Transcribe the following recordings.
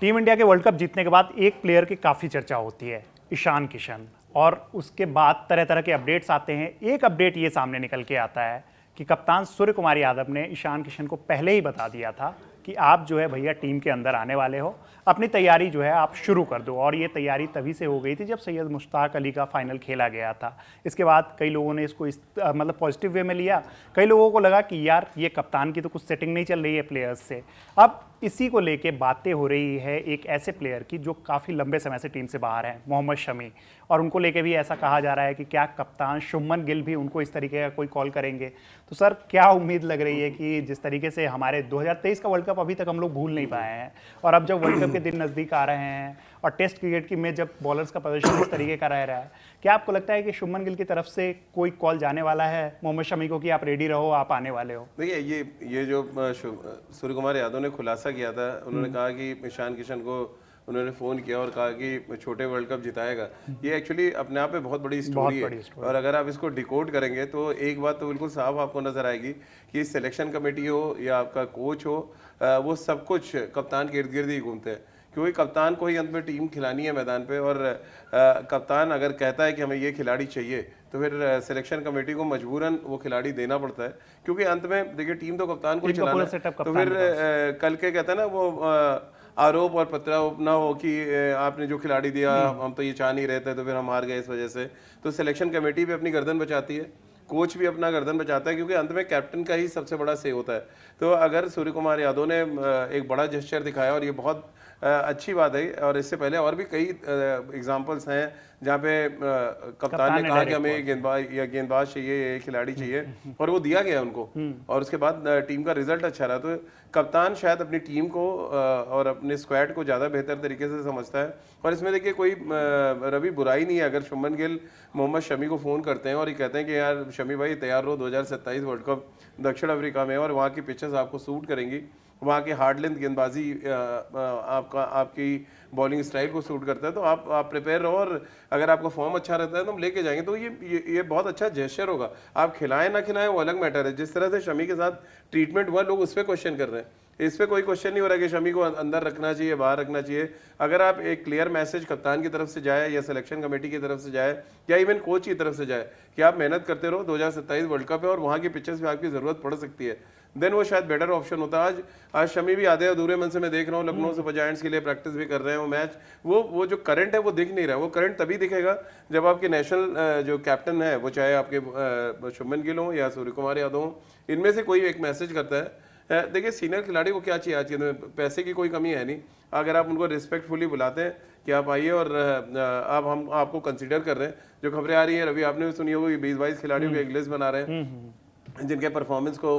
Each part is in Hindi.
टीम इंडिया के वर्ल्ड कप जीतने के बाद एक प्लेयर की काफ़ी चर्चा होती है, ईशान किशन। और उसके बाद तरह तरह के अपडेट्स आते हैं। एक अपडेट ये सामने निकल के आता है कि कप्तान सूर्य कुमार यादव ने ईशान किशन को पहले ही बता दिया था कि आप जो है भैया टीम के अंदर आने वाले हो, अपनी तैयारी जो है आप शुरू कर दो। और ये तैयारी तभी से हो गई थी जब सैयद मुश्ताक अली का फाइनल खेला गया था। इसके बाद कई लोगों ने इसको मतलब पॉजिटिव वे में लिया, कई लोगों को लगा कि यार ये कप्तान की तो कुछ सेटिंग नहीं चल रही है प्लेयर्स से। अब इसी को लेके बातें हो रही है एक ऐसे प्लेयर की जो काफ़ी लंबे समय से टीम से बाहर हैं, मोहम्मद शमी। और उनको लेके भी ऐसा कहा जा रहा है कि क्या कप्तान शुभमन गिल भी उनको इस तरीके का कोई कॉल करेंगे। तो सर क्या उम्मीद लग रही है कि जिस तरीके से हमारे 2023 का वर्ल्ड कप अभी तक हम लोग भूल नहीं पाए हैं, और अब जब वर्ल्ड कप के दिन नज़दीक आ रहे हैं और टेस्ट क्रिकेट की में जब बॉलर्स का प्रदर्शन इस तरीके का रह रहा है, क्या आपको लगता है कि शुभमन गिल की तरफ से कोई कॉल जाने वाला है मोहम्मद शमी को कि आप रेडी रहो, आप आने वाले हो? देखिए, ये जो सूर्य कुमार यादव ने खुलासा किया था, उन्होंने कहा कि ईशान किशन को उन्होंने फ़ोन किया और कहा कि छोटे वर्ल्ड कप जिताएगा। ये एक्चुअली अपने आप में बहुत बड़ी स्टोरी है। और अगर आप इसको डिकोड करेंगे तो एक बात तो बिल्कुल साफ आपको नज़र आएगी कि सिलेक्शन कमेटी हो या आपका कोच हो, वो सब कुछ कप्तान के इर्द गिर्द ही घूमते हैं, क्योंकि कप्तान को ही अंत में टीम खिलानी है मैदान पे। और कप्तान अगर कहता है कि हमें ये खिलाड़ी चाहिए तो फिर सिलेक्शन कमेटी को मजबूरन वो खिलाड़ी देना पड़ता है, क्योंकि अंत में देखिए टीम तो कप्तान को ही चलाना है। तो फिर कल के कहते हैं ना वो आरोप और प्रत्यारोप ना हो कि आपने जो खिलाड़ी दिया हम तो ये चाह नहीं रहे थे तो फिर हम हार गए इस वजह से। तो सिलेक्शन कमेटी भी अपनी गर्दन बचाती है, कोच भी अपना गर्दन बचाता है, क्योंकि अंत में कैप्टन का ही सबसे बड़ा से होता है। तो अगर सूर्य कुमार यादव ने एक बड़ा जेस्चर दिखाया और ये बहुत अच्छी बात है। और इससे पहले और भी कई एग्जांपल्स हैं जहाँ पे कप्तान ने कहा कि हमें गेंदबाज चाहिए, खिलाड़ी चाहिए, और वो दिया गया उनको। और उसके बाद टीम का रिजल्ट अच्छा रहा। तो कप्तान शायद अपनी टीम को और अपने स्क्वाड को ज़्यादा बेहतर तरीके से समझता है। और इसमें देखिए कोई रवि बुराई नहीं है अगर शुभमन गिल मोहम्मद शमी को फ़ोन करते हैं और ये कहते हैं कि यार शमी भाई तैयार रहो, 2027 वर्ल्ड कप दक्षिण अफ्रीका में, और वहाँ की पिचेस आपको सूट करेंगी, वहाँ की हार्ड लेंथ गेंदबाजी आपकी बॉलिंग स्टाइल को सूट करता है, तो आप प्रिपेयर रहो। और अगर आपका फॉर्म अच्छा रहता है तो हम लेके जाएंगे। तो ये बहुत अच्छा जेस्चर होगा। आप खिलाएं ना खिलाएं वो अलग मैटर है। जिस तरह से शमी के साथ ट्रीटमेंट हुआ, लोग उस पर क्वेश्चन कर रहे हैं, इस पर कोई क्वेश्चन नहीं हो रहा कि शमी को अंदर रखना चाहिए, बाहर रखना चाहिए। अगर आप एक क्लियर मैसेज कप्तान की तरफ से जाए या सिलेक्शन कमेटी की तरफ से जाए या इवन कोच की तरफ से जाए कि आप मेहनत करते रहो, 2027 वर्ल्ड कप है और वहाँ की पिचेस में आपकी ज़रूरत पड़ सकती है, देन वो शायद बेटर ऑप्शन होता है। आज शमी भी आधे अधूरे मन से मैं देख रहा हूँ, लखनऊ सुपर जायंट्स के लिए प्रैक्टिस भी कर रहे हैं। वो मैच वो जो करंट है वो दिख नहीं रहा है। वो करंट तभी दिखेगा जब आपके नेशनल जो कैप्टन है, वो चाहे आपके शुभमन गिल हो या सूर्य कुमार यादव हो, इनमें से कोई एक मैसेज करता है। देखिए सीनियर खिलाड़ी को क्या चाहिए आज के दिन में, पैसे की कोई कमी है नहीं। अगर आप उनको रिस्पेक्टफुली बुलाते हैं कि आप आइए और हम आपको कंसीडर कर रहे हैं। जो खबरें आ रही हैं, रवि आपने भी सुनी होगी, 20-22 खिलाड़ियों की एक लिस्ट बना रहे हैं जिनके परफॉर्मेंस को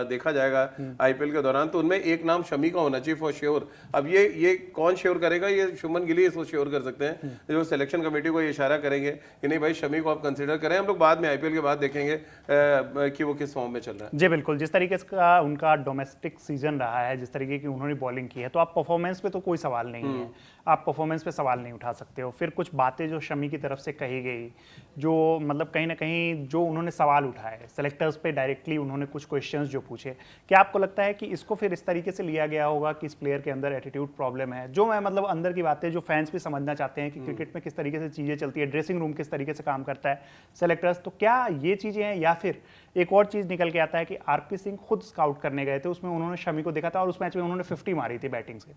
देखा जाएगा आईपीएल के दौरान, तो उनमें एक नाम शमी का होना चाहिए फॉर श्योर। अब ये कौन श्योर करेगा? ये शुभमन गिल ही इसको श्योर कर सकते हैं, जो सिलेक्शन कमेटी को ये इशारा करेंगे कि नहीं भाई शमी को आप कंसीडर करें। हम लोग बाद में आईपीएल के बाद देखेंगे कि वो किस फॉर्म में चल रहा है। जी बिल्कुल, जिस तरीके का उनका डोमेस्टिक सीजन रहा है, जिस तरीके की उन्होंने बॉलिंग की है, तो आप परफॉर्मेंस पे तो कोई सवाल नहीं है, आप परफॉर्मेंस पे सवाल नहीं उठा सकते हो। फिर कुछ बातें जो शमी की तरफ से कही गई, जो मतलब कहीं ना कहीं जो उन्होंने सवाल उठाए सेलेक्टर्स पे डायरेक्टली, उन्होंने कुछ क्वेश्चंस जो पूछे, क्या आपको लगता है कि इसको फिर इस तरीके से लिया गया होगा कि इस प्लेयर के अंदर एटीट्यूड प्रॉब्लम है? जो मैं मतलब अंदर की बातें जो फैंस भी समझना चाहते हैं कि क्रिकेट में किस तरीके से चीज़ें चलती है, ड्रेसिंग रूम किस तरीके से काम करता है सेलेक्टर्स, तो क्या ये चीज़ें हैं? या फिर एक और चीज़ निकल के आता है कि आरपी सिंह खुद स्काउट करने गए थे, उसमें उन्होंने शमी को देखा था और उस मैच में उन्होंने 50 मारी थी बैटिंग से।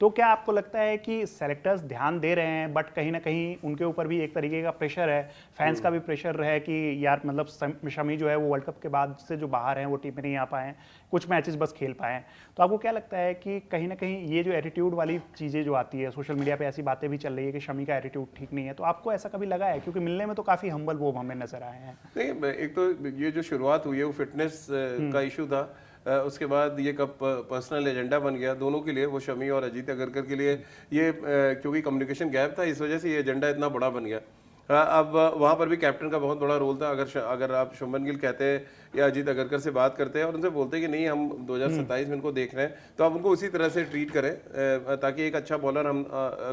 तो क्या आपको लगता है कि सेलेक्टर्स ध्यान दे रहे हैं, बट कहीं ना कहीं उनके ऊपर भी एक तरीके का प्रेशर है, फैंस का भी प्रेशर है कि यार मतलब शमी जो है वो वर्ल्ड कप के बाद से जो बाहर हैं वो टीम में नहीं आ पाए, कुछ मैचेस बस खेल पाए? तो आपको क्या लगता है कि कहीं ना कहीं ये जो एटीट्यूड वाली चीज़ें जो आती है, सोशल मीडिया पे ऐसी बातें भी चल रही है कि शमी का एटीट्यूड ठीक नहीं है, तो आपको ऐसा कभी लगा है? क्योंकि मिलने में तो काफ़ी हम्बल वो हमें नजर आए हैं। नहीं, एक तो ये जो शुरुआत हुई है वो फिटनेस का इशू था, उसके बाद ये कब पर्सनल एजेंडा बन गया दोनों के लिए, वो शमी और अजीत अगरकर के लिए। ये क्योंकि कम्युनिकेशन गैप था, इस वजह से ये एजेंडा इतना बड़ा बन गया। अब वहाँ पर भी कैप्टन का बहुत बड़ा रोल था। अगर आप शुभमन गिल कहते हैं या अजीत अगरकर से बात करते हैं और उनसे बोलते हैं कि नहीं हम 2027 में इनको देख रहे हैं, तो आप उनको उसी तरह से ट्रीट करें ताकि एक अच्छा बॉलर हम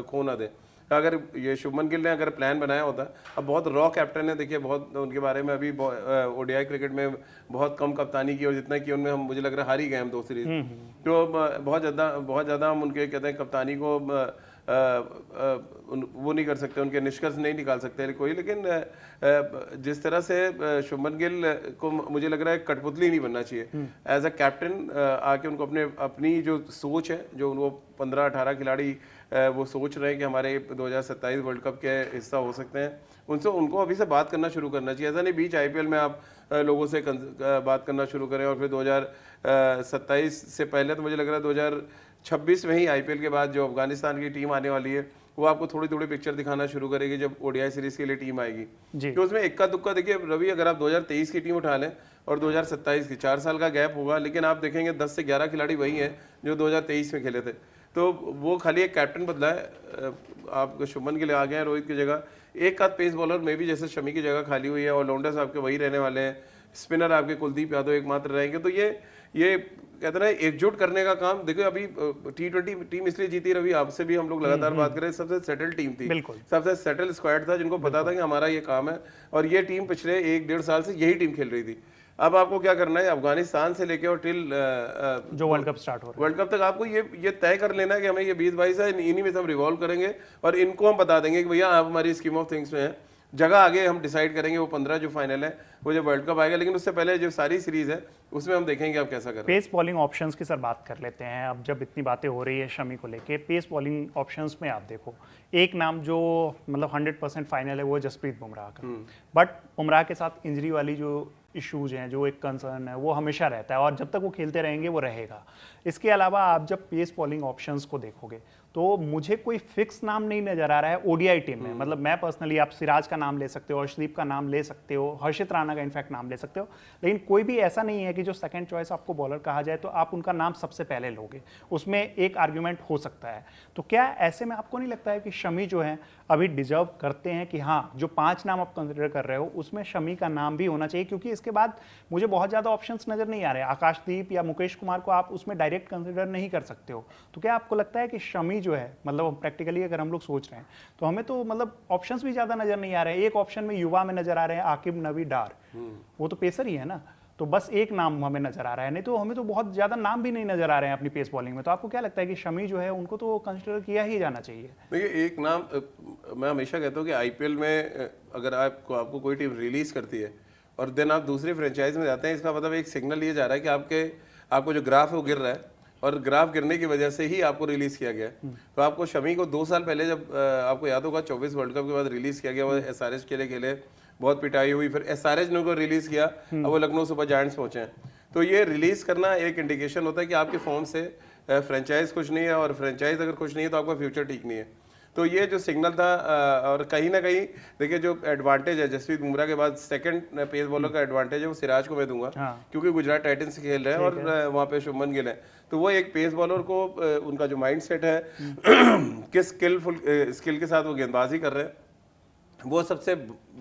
खो ना दें। अगर ये शुभमन गिल ने अगर प्लान बनाया होता, अब बहुत रॉ कैप्टन है, देखिए बहुत उनके बारे में अभी ओडीआई क्रिकेट में बहुत कम कप्तानी की और जितना की उनमें हम मुझे लग रहा है हार ही गए हम 2 सीरीज। तो बहुत ज़्यादा हम उनके कहते हैं कप्तानी को वो नहीं कर सकते, उनके निष्कर्ष नहीं निकाल सकते कोई, लेकिन जिस तरह से शुभमन गिल को मुझे लग रहा है कठपुतली नहीं बनना चाहिए एज अ कैप्टन, आके उनको अपनी जो सोच है, जो वो 15-18 खिलाड़ी वो सोच रहे हैं कि हमारे 2027 वर्ल्ड कप के हिस्सा हो सकते हैं, उनसे उनको अभी से बात करना शुरू करना चाहिए। ऐसा नहीं बीच आईपीएल में आप लोगों से बात करना शुरू करें और फिर 2027 से पहले, तो मुझे लग रहा है 2026 में ही आईपीएल के बाद जो अफगानिस्तान की टीम आने वाली है वो आपको थोड़ी थोड़ी पिक्चर दिखाना शुरू करेगी जब ओडीआई सीरीज के लिए टीम आएगी। तो उसमें इक्का दुक्का, देखिए रवि, अगर आप 2023 की टीम उठा लें और 2027 की 4 साल का गैप होगा, लेकिन आप देखेंगे 10 से 11 खिलाड़ी वही हैं जो 2023 में खेले थे। तो वो खाली एक कैप्टन बदला है, आप शुभमन गिल आ गए हैं रोहित की जगह, एक आध पेस बॉलर में भी जैसे शमी की जगह खाली हुई है, ऑलराउंडर्स आपके वही रहने वाले हैं, स्पिनर आपके कुलदीप यादव एकमात्र रहेंगे। तो ये कहते हैं एकजुट करने का काम, देखो अभी T20 टीम इसलिए जीती रवि, आपसे भी हम लोग लगातार बात करें, सबसे सेटल टीम थी, सबसे सेटल स्क्वाड था, जिनको पता था कि हमारा ये काम है, और ये टीम पिछले 1-1.5 साल से यही टीम खेल रही थी। अब आपको क्या करना है, अफगानिस्तान से लेके और टिल जो वर्ल्ड कप स्टार्ट हो रहा है, वर्ल्ड कप तक आपको ये तय कर लेना है कि हमें ये 20-22 है, इन्हीं में से हम रिवॉल्व करेंगे और इनको हम बता देंगे कि भैया आप हमारी स्कीम ऑफ थिंग्स में हैं, जगह आगे हम डिसाइड करेंगे, वो 15 जो फाइनल है वो जो वर्ल्ड कप आएगा, लेकिन उससे पहले जो सारी सीरीज है उसमें हम देखेंगे आप कैसा करें। पेस बॉलिंग ऑप्शंस की सर बात कर लेते हैं। अब जब इतनी बातें हो रही है शमी को लेके, पेस बॉलिंग ऑप्शंस में आप देखो, एक नाम जो मतलब 100% फाइनल है वो जसप्रीत बुमराह का, बट बुमराह के साथ इंजरी वाली जो इश्यूज हैं, जो एक कंसर्न है, वो हमेशा रहता है और जब तक वो खेलते रहेंगे वो रहेगा। इसके अलावा आप जब पेस बॉलिंग ऑप्शंस को देखोगे तो मुझे कोई फिक्स नाम नहीं नजर आ रहा है ओडीआई टीम में। मतलब मैं पर्सनली, आप सिराज का नाम ले सकते हो, अर्शदीप का नाम ले सकते हो, हर्षित राणा का इनफैक्ट नाम ले सकते हो, लेकिन कोई भी ऐसा नहीं है कि जो सेकंड चॉइस आपको बॉलर कहा जाए तो आप उनका नाम सबसे पहले लोगे। उसमें एक आर्ग्यूमेंट हो सकता है। तो क्या ऐसे में आपको नहीं लगता है कि शमी जो है अभी डिजर्व करते हैं कि हाँ, जो 5 नाम आप कंसिडर कर रहे हो उसमें शमी का नाम भी होना चाहिए? क्योंकि इसके बाद मुझे बहुत ज़्यादा ऑप्शंस नजर नहीं आ रहे। आकाशदीप या मुकेश कुमार को आप उसमें डायरेक्ट कंसिडर नहीं कर सकते हो। तो क्या आपको लगता है कि शमी जो है, मतलब प्रैक्टिकली अगर हम लोग सोच रहे हैं तो हमें तो मतलब ऑप्शंस भी ज़्यादा नजर नहीं आ रहे हैं। एक ऑप्शन में युवा में नजर आ रहे हैं आकिब नवी डार, वो तो पेसर ही है ना, तो बस एक नाम हमें नजर आ रहा है, नहीं तो हमें तो बहुत ज्यादा नाम भी नहीं नजर आ रहे हैं अपनी पेस बॉलिंग में। तो आपको क्या लगता है कि शमी जो है उनको तो कंसिडर किया ही जाना चाहिए? देखिए, एक नाम मैं हमेशा कहता हूँ कि आईपीएल में अगर आपको कोई टीम रिलीज करती है और देन आप दूसरी फ्रेंचाइज में जाते हैं, इसका मतलब एक सिग्नल ये जा रहा है कि आपको जो ग्राफ है वो गिर रहा है और ग्राफ गिरने की वजह से ही आपको रिलीज किया गया है। तो आपको शमी को 2 साल पहले, जब आपको याद होगा 24 वर्ल्ड कप के बाद रिलीज किया गया, वो एसआरएच के लिए खेले, बहुत पिटाई हुई, फिर एसआरएच ने उनको रिलीज किया, अब वो लखनऊ सुपर जायंट्स पहुंचे हैं। तो ये रिलीज करना एक इंडिकेशन होता है कि आपके फॉर्म से फ्रेंचाइज खुश नहीं है, और फ्रेंचाइज अगर खुश नहीं है तो आपका फ्यूचर ठीक नहीं है। तो ये जो सिग्नल था, और कहीं ना कहीं देखिए जो एडवांटेज है जसप्रीत बुमराह के बाद, सेकंड पेस बॉलर का एडवांटेज है वो सिराज को मैं दूंगा, क्योंकि गुजरात टाइटंस खेल रहे हैं और वहाँ पे शुभमन गिल है। तो वो एक पेस बॉलर को उनका जो माइंड सेट है किस स्किल के साथ वो गेंदबाजी कर रहे हैं, वो सबसे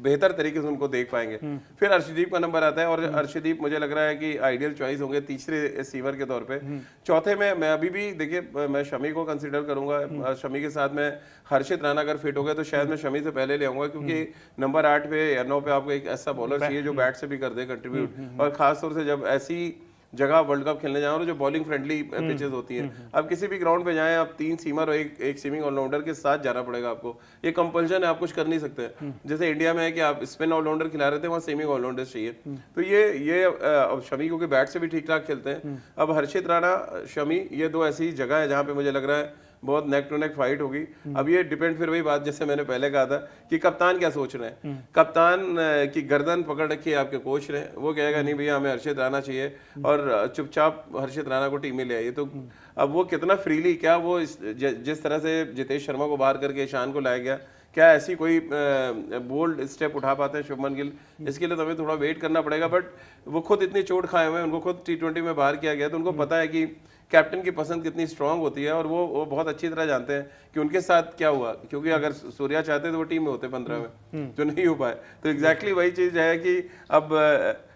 बेहतर तरीके से उनको देख पाएंगे। फिर अर्शदीप का नंबर आता है और अर्शदीप मुझे लग रहा है कि आइडियल चॉइस होंगे तीसरे सीवर के तौर पे। चौथे में मैं अभी भी देखिए मैं शमी को कंसीडर करूंगा। शमी के साथ में हर्षित राणा अगर फिट हो गए तो शायद मैं शमी से पहले ले आऊंगा, क्योंकि नंबर 8 पे या 9 पे आपको एक ऐसा बॉलर चाहिए जो बैट से भी कर दे कंट्रीब्यूट, और खासतौर से जब ऐसी जगह वर्ल्ड कप खेलने जाओ जो बॉलिंग फ्रेंडली पिचेस होती हैं। अब किसी भी ग्राउंड पे जाएं, आप 3 सीमर और एक सीमिंग ऑलराउंडर के साथ जाना पड़ेगा आपको। ये कंपल्शन है, आप कुछ कर नहीं सकते। जैसे इंडिया में है कि आप स्पिन ऑलराउंडर खिला रहे थे, वहाँ सीमिंग ऑलराउंडर चाहिए। तो ये अब शमी क्योंकि बैट से भी ठीक ठाक खेलते हैं। अब हर्षित राणा, शमी, ये 2 ऐसी जगह है जहाँ पे मुझे लग रहा है बहुत नेक टू नेक फाइट होगी। अब ये डिपेंड, फिर वही बात जैसे मैंने पहले कहा था कि कप्तान क्या सोच रहे हैं। कप्तान की गर्दन पकड़ रखी है आपके कोच ने, वो कहेगा नहीं भैया हमें हर्षित राणा चाहिए, और चुपचाप हर्षित राणा को टीम में ले आइए। तो अब वो कितना फ्रीली, क्या वो जिस तरह से जितेश शर्मा को बाहर करके ईशान को लाया गया, क्या ऐसी कोई बोल्ड स्टेप उठा पाते हैं शुभमन गिल? इसके लिए तो हमें थोड़ा वेट करना पड़ेगा। बट वो खुद इतनी चोट खाए हुए हैं, उनको खुद T20 में बाहर किया गया, तो उनको पता है कि कैप्टन की पसंद कितनी स्ट्रांग होती है, और वो बहुत अच्छी तरह जानते हैं कि उनके साथ क्या हुआ। क्योंकि अगर सूर्या चाहते तो वो टीम में होते 15 में, जो नहीं हो पाए। तो एग्जैक्टली वही चीज़ है कि अब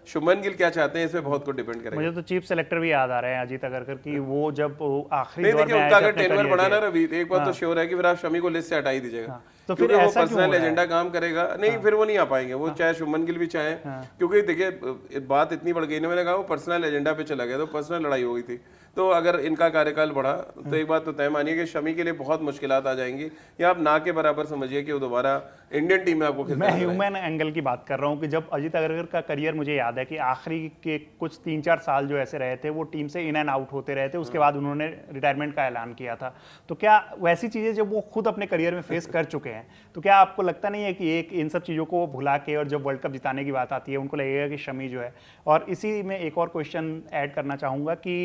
शुभमन गिल क्या चाहते हैं इस पे बहुत कुछ डिपेंड करेगा। मुझे तो चीफ सेलेक्टर भी याद आ रहे हैं अजीत अगरकर की, वो जब आखिरी नहीं दौर देखिए में आए उनका थे अगर अपने टेनवर career बढ़ा के। ना रवि, एक बात तो श्योर है कि फिर आप शमी को लिस्ट से हटा ही दीजिएगा, तो फिर क्योंकि वो ऐसा क्यों हो पर्सनल रहा है? एजेंडा काम करेगा नहीं, फिर वो नहीं आ पाएंगे, वो चाहे शुभमन गिल भी चाहे, क्योंकि देखिए बात इतनी बढ़ गई ना, मैंने कहा वो पर्सनल एजेंडा पे चला गया, तो पर्सनल लड़ाई हो गई थी। तो अगर इनका कार्यकाल बढ़ा तो एक बात तो तय मानिए कि शमी के लिए बहुत मुश्किलात आ जाएंगी, या आप ना के बराबर समझिए कि वो दोबारा इंडियन टीम में आपको खेलते मैं ह्यूमन एंगल की बात कर रहा हूँ कि जब अजीत अगरकर का करियर मुझे याद है कि आखिरी के कुछ 3-4 साल जो ऐसे रहे थे, वो टीम से इन एंड आउट होते रहे थे, उसके बाद उन्होंने रिटायरमेंट का ऐलान किया था। तो क्या वैसी चीज़ें जब वो खुद अपने करियर में फेस कर चुके हैं, तो क्या आपको लगता नहीं है कि एक इन सब चीज़ों को भुला के और जब वर्ल्ड कप जिताने की बात आती है उनको लगेगा कि शमी जो है। और इसी में एक और क्वेश्चन ऐड करना चाहूँगा कि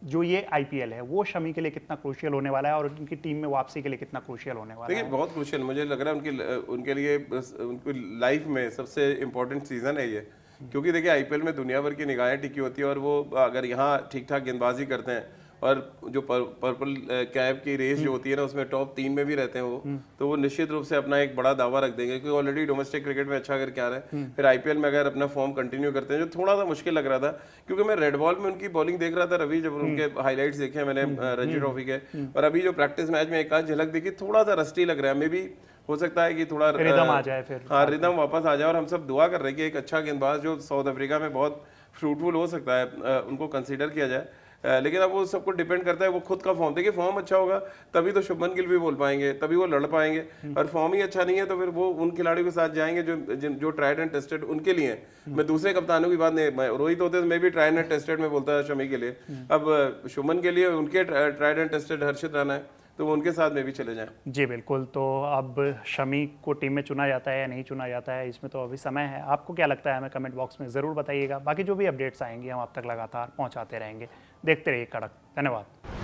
जो ये आईपीएल है वो शमी के लिए कितना क्रूशियल होने वाला है और उनकी टीम में वापसी के लिए कितना क्रूशियल होने वाला देखिए है? बहुत क्रूशियल मुझे लग रहा है उनके लिए उनकी लाइफ में सबसे इम्पोर्टेंट सीजन है ये, क्योंकि देखिए आईपीएल में दुनिया भर की निगाहें टिकी होती है, और वो अगर यहाँ ठीक ठाक गेंदबाजी करते हैं और जो पर्पल कैप की रेस जो होती है ना उसमें टॉप 3 में भी रहते हैं वो, तो वो निश्चित रूप से अपना एक बड़ा दावा रख देंगे, क्योंकि ऑलरेडी डोमेस्टिक क्रिकेट में अच्छा करके आ रहे हैं। फिर आईपीएल में अगर अपना फॉर्म कंटिन्यू करते हैं, जो थोड़ा सा मुश्किल लग रहा था, क्योंकि मैं रेड बॉल में उनकी बॉलिंग देख रहा था रवि, जब उनके हाईलाइट्स देखे मैंने रणजी ट्रॉफी के, और अभी जो प्रैक्टिस मैच में एक आध झलक देखी, थोड़ा सा रस्टी लग रहा है। मे भी हो सकता है कि थोड़ा रिदम आ जाए, फिर हाँ रिदम वापस आ जाए, और हम सब दुआ कर रहे हैं कि एक अच्छा गेंदबाज जो साउथ अफ्रीका में बहुत फ्रूटफुल हो सकता है उनको कंसीडर किया जाए। लेकिन अब वो सब कुछ डिपेंड करता है वो खुद का फॉर्म, देखिए फॉर्म अच्छा होगा तभी तो शुभमन गिल भी बोल पाएंगे, तभी वो लड़ पाएंगे, और फॉर्म ही अच्छा नहीं है तो फिर वो उन खिलाड़ियों के साथ जाएंगे जो ट्राइड एंड टेस्टेड उनके लिए हैं। मैं दूसरे कप्तानों की बात नहीं, रोहित होते तो मैं भी ट्राइड एंड टेस्टेड में बोलता है शमी के लिए, अब शुभमन के लिए उनके ट्राइड एंड टेस्टेड हर्षित राणा है, तो वो उनके साथ में भी चले जाएं। जी बिल्कुल। तो अब शमी को टीम में चुना जाता है या नहीं चुना जाता है, इसमें तो अभी समय है। आपको क्या लगता है हमें कमेंट बॉक्स में ज़रूर बताइएगा। बाकी जो भी अपडेट्स आएंगी हम आप तक लगातार पहुंचाते रहेंगे। देखते रहिए कड़क। धन्यवाद।